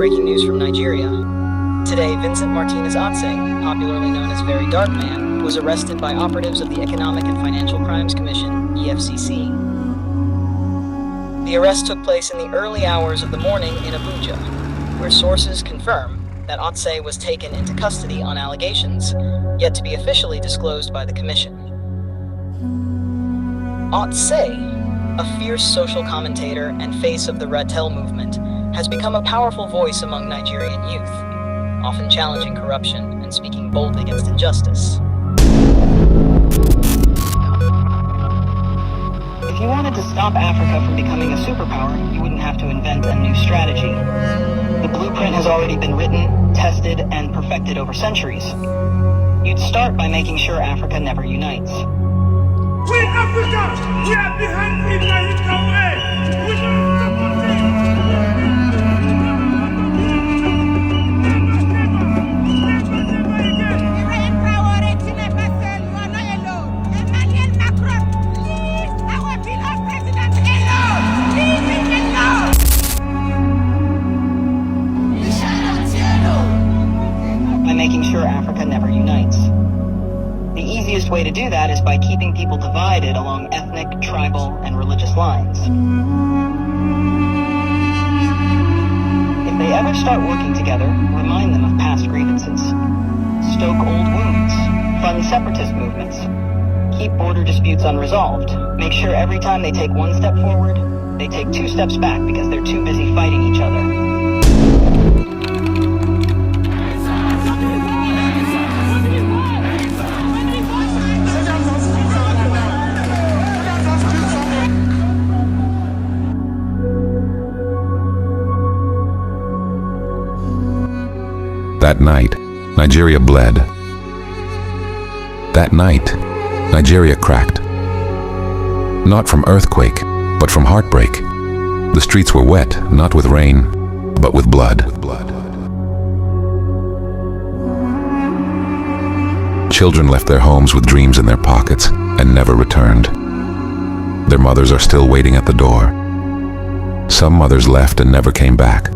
breaking news from Nigeria. Today, Vincent Martinez Atse, popularly known as VeryDarkMan, was arrested by operatives of the Economic and Financial Crimes Commission, EFCC. The arrest took place in the early hours of the morning in Abuja, where sources confirm that Atse was taken into custody on allegations yet to be officially disclosed by the commission. Atse, a fierce social commentator and face of the Ratel movement, has become a powerful voice among Nigerian youth, often challenging corruption and speaking boldly against injustice. If you wanted to stop Africa from becoming a superpower, you wouldn't have to invent a new strategy. The blueprint has already been written, tested, and perfected over centuries. You'd start by making sure Africa never unites. We Africa, we are behind in Nigeria way. We don't support by making sure Africa never unites. The easiest way to do that is by keeping people divided along ethnic, tribal, and religious lines. If they ever start working together, remind them of past grievances. Stoke old wounds. Fund separatist movements. Keep border disputes unresolved. Make sure every time they take one step forward, they take 2 steps back because they're too busy fighting each other. That night, Nigeria bled. That night, Nigeria cracked. Not from earthquake, but from heartbreak. The streets were wet, not with rain, but with blood. Children left their homes with dreams in their pockets and never returned. Their mothers are still waiting at the door. Some mothers left and never came back.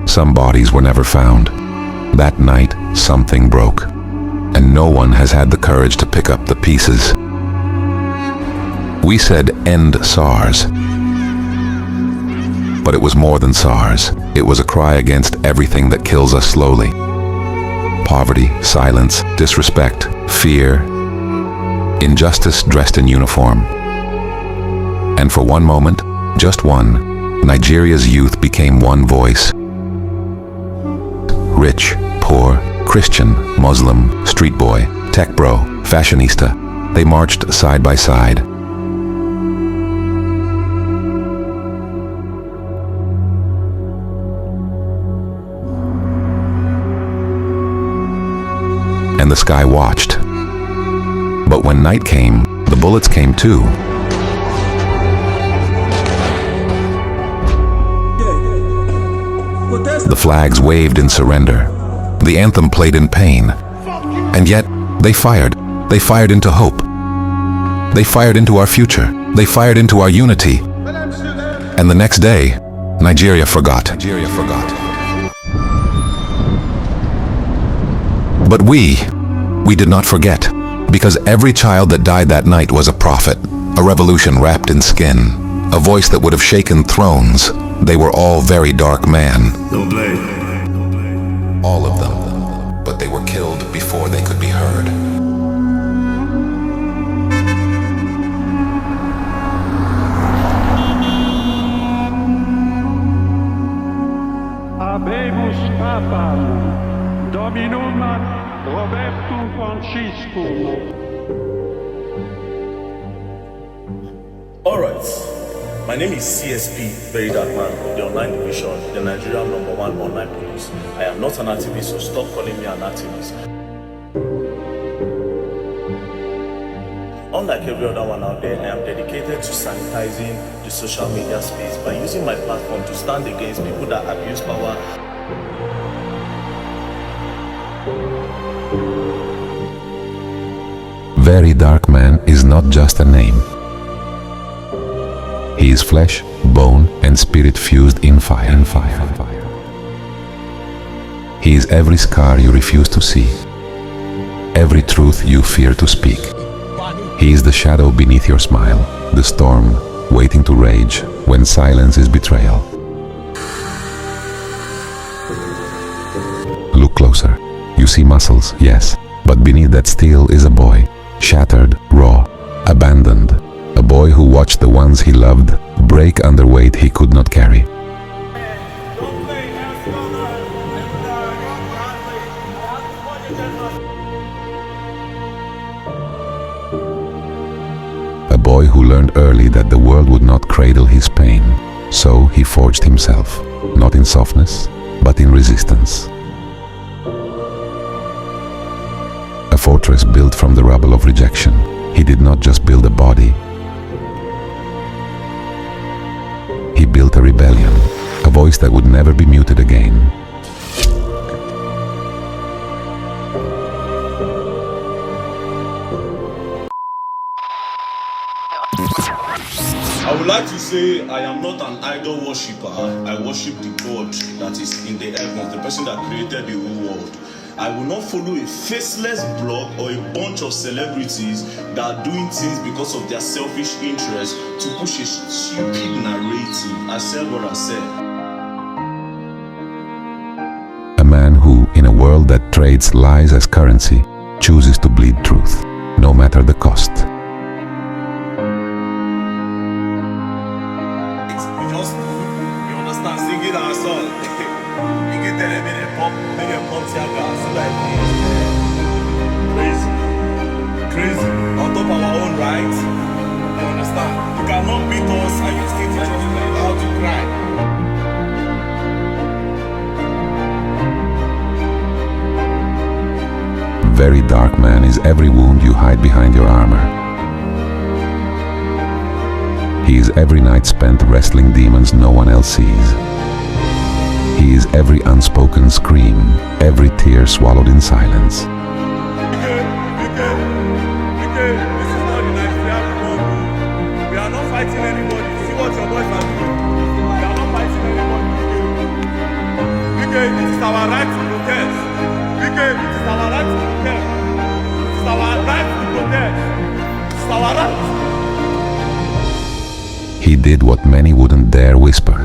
Some bodies were never found. That night, something broke, and no one has had the courage to pick up the pieces. We said, "End SARS." But it was more than SARS. It was a cry against everything that kills us slowly. Poverty, silence, disrespect, fear, injustice dressed in uniform. And for one moment, just one, Nigeria's youth became one voice. Rich, poor, Christian, Muslim, street boy, tech bro, fashionista, they marched side by side. And the sky watched. But when night came, the bullets came too. The flags waved in surrender. The anthem played in pain. And yet, they fired. They fired into hope. They fired into our future. They fired into our unity. And the next day, Nigeria forgot. But we did not forget, because every child that died that night was a prophet, a revolution wrapped in skin, a voice that would have shaken thrones. They were all very dark man. Don't play. All of them. But they were killed before they could be heard. Habemus Papam, Dominum Robertum Franciscum. Alright, my name is CSP, VeryDarkMan of the online division, the Nigerian #1 online police. I am not an activist, so stop calling me an activist. Unlike every other one out there, I am dedicated to sanitizing the social media space by using my platform to stand against people that abuse power. VeryDarkMan is not just a name. He is flesh, bone, and spirit fused in fire. He is every scar you refuse to see, every truth you fear to speak. He is the shadow beneath your smile, the storm waiting to rage when silence is betrayal. Look closer. You see muscles, yes, but beneath that steel is a boy, shattered, raw, abandoned. A boy who watched the ones he loved break under weight he could not carry. A boy who learned early that the world would not cradle his pain, so he forged himself, not in softness, but in resistance. A fortress built from the rubble of rejection. He did not just build a body. He built a rebellion, a voice that would never be muted again. I would like to say I am not an idol worshipper. I worship the God that is in the heavens, the person that created the whole world. I will not follow a faceless blog or a bunch of celebrities that are doing things because of their selfish interest to push a stupid narrative. I said what I said. A man who, in a world that trades lies as currency, chooses to bleed truth, no matter the cost. You understand, singing our song. You get that minute pop, minute pop, crazy, on top of our own rights. You understand? You cannot beat us and you still teach us how to cry. VeryDarkMan is every wound you hide behind your armor. He is every night spent wrestling demons no one else sees. He is every unspoken scream, every tear swallowed in silence. This is not the Nigerian people. We are not fighting anybody. See what your boys are doing. We are not fighting anybody. It is our right to protest. It is our right to protest. It is our right to protest. It is our right. He did what many wouldn't dare whisper.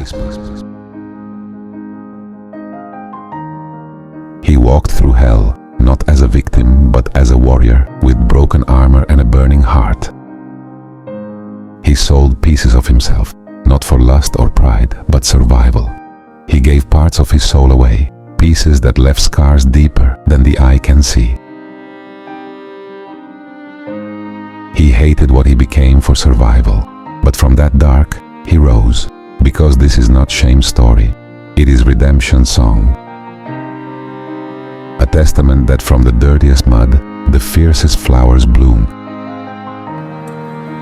He walked through hell, not as a victim, but as a warrior, with broken armor and a burning heart. He sold pieces of himself, not for lust or pride, but survival. He gave parts of his soul away, pieces that left scars deeper than the eye can see. He hated what he became for survival, but from that dark, he rose, because this is not shame's story, it is redemption's song. A testament that from the dirtiest mud, the fiercest flowers bloom.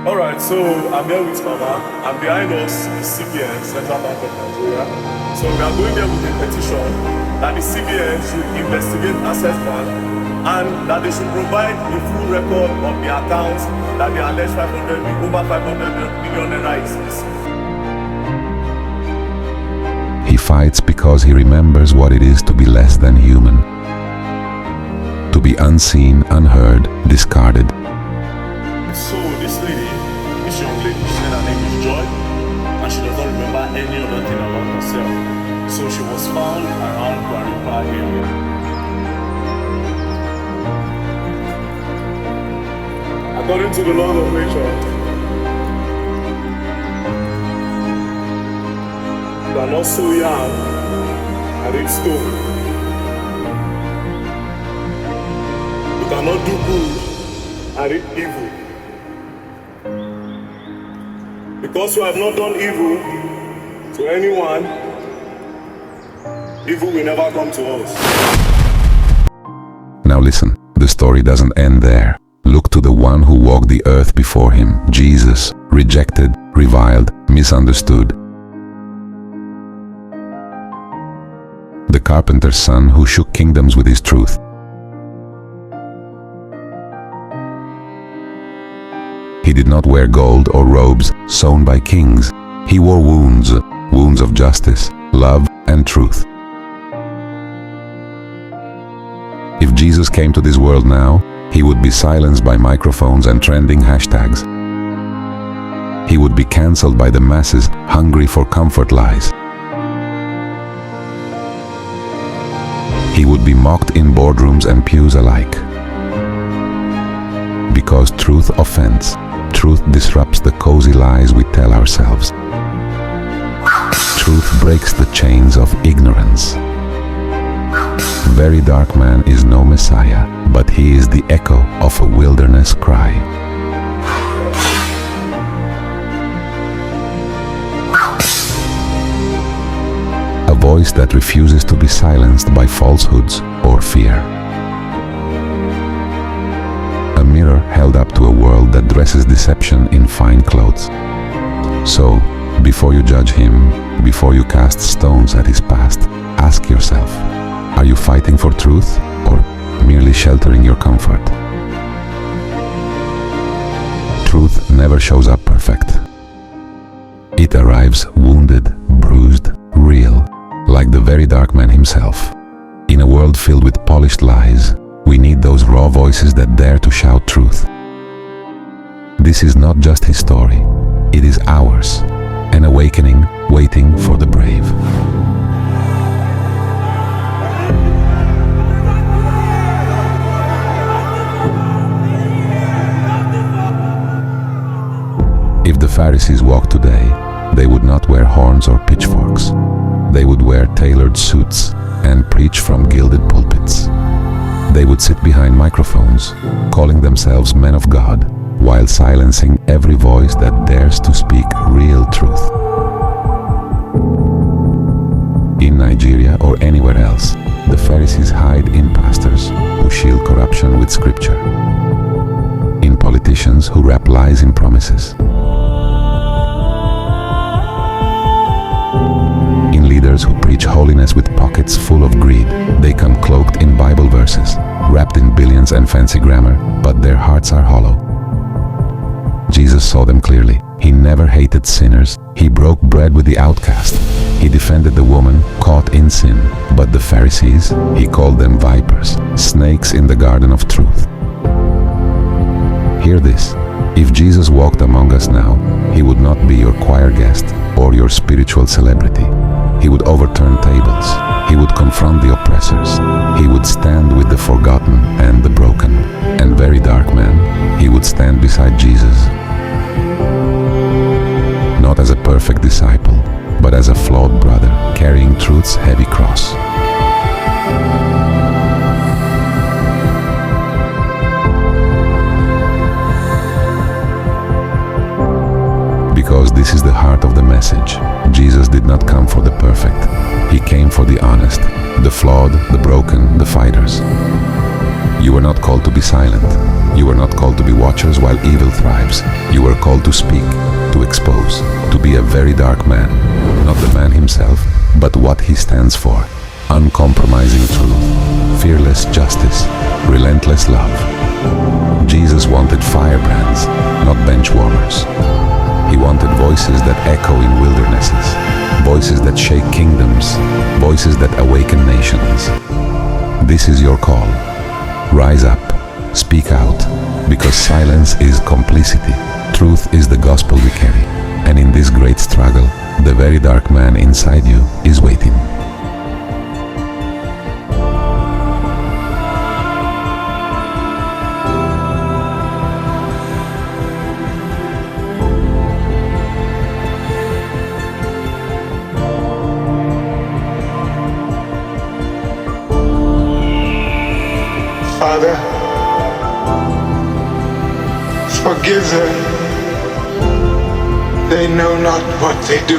Alright, so I'm here with Mama, and behind us is CBN, Central Bank of Nigeria. So we are going there with a petition that the CBN should investigate access ban and that they should provide a full record of the accounts that the alleged over 500 million naira is missing. He fights because he remembers what it is to be less than human. To be unseen, unheard, discarded. So this young lady, she said her name is Joy, and she does not remember any other thing about herself. So she was found around Chronicle area. According to the law of nature, you are not so young and it's stone. You cannot do good and eat evil. Because you have not done evil to anyone, evil will never come to us. Now listen, the story doesn't end there. Look to the one who walked the earth before him, Jesus, rejected, reviled, misunderstood. The carpenter's son who shook kingdoms with his truth. He did not wear gold or robes sewn by kings. He wore wounds, wounds of justice, love, and truth. If Jesus came to this world now, he would be silenced by microphones and trending hashtags. He would be cancelled by the masses hungry for comfort lies. He would be mocked in boardrooms and pews alike. Because truth offends, truth disrupts the cozy lies we tell ourselves. Truth breaks the chains of ignorance. VeryDarkMan is no messiah, but he is the echo of a wilderness cry. A voice that refuses to be silenced by falsehoods or fear. A mirror held up to a world that dresses deception in fine clothes. So, before you judge him, before you cast stones at his past, ask yourself, are you fighting for truth or merely sheltering your comfort? Truth never shows up perfect. It arrives wounded, bruised, real, like the VeryDarkMan himself. In a world filled with polished lies, we need those raw voices that dare to shout truth. This is not just his story, it is ours, an awakening waiting for the brave. If the Pharisees walked today, they would not wear horns or pitchforks. They would wear tailored suits and preach from gilded pulpits. They would sit behind microphones, calling themselves men of God, while silencing every voice that dares to speak real truth. In Nigeria or anywhere else, the Pharisees hide in pastors who shield corruption with scripture, in politicians who wrap lies in promises, in leaders who preach holiness with pockets full of greed. They come cloaked in Bible verses, wrapped in billions and fancy grammar, but their hearts are hollow. Jesus saw them clearly. He never hated sinners. He broke bread with the outcast. He defended the woman caught in sin. But the Pharisees, he called them vipers, snakes in the garden of truth. Hear this. If Jesus walked among us now, he would not be your choir guest or your spiritual celebrity. He would overturn tables. He would confront the oppressors. He would stand with the forgotten and the broken. And VeryDarkMan, he would stand beside Jesus. Not as a perfect disciple, but as a flawed brother carrying truth's heavy cross. Because this is the heart of the message. Jesus did not come for the perfect. He came for the honest, the flawed, the broken, the fighters. You were not called to be silent. You were not called to be watchers while evil thrives. You were called to speak, to expose, to be a very dark man. Not the man himself, but what he stands for. Uncompromising truth, fearless justice, relentless love. Jesus wanted firebrands, not bench warmers. He wanted voices that echo in wildernesses, voices that shake kingdoms, voices that awaken nations. This is your call. Rise up, speak out, because silence is complicity. Truth is the gospel we carry, and in this great struggle, the very dark man inside you is waiting. Father, forgive them. They know not what they do.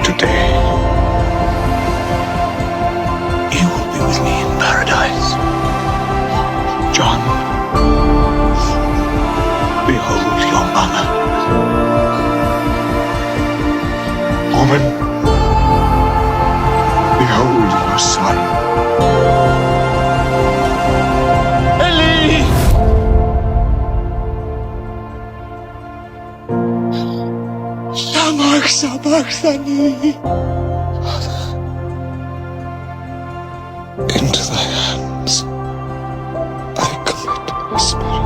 Today, you will be with me in paradise. John, behold your mother. Woman, behold your son. worse than me. Father, into thy hands I commit my spirit.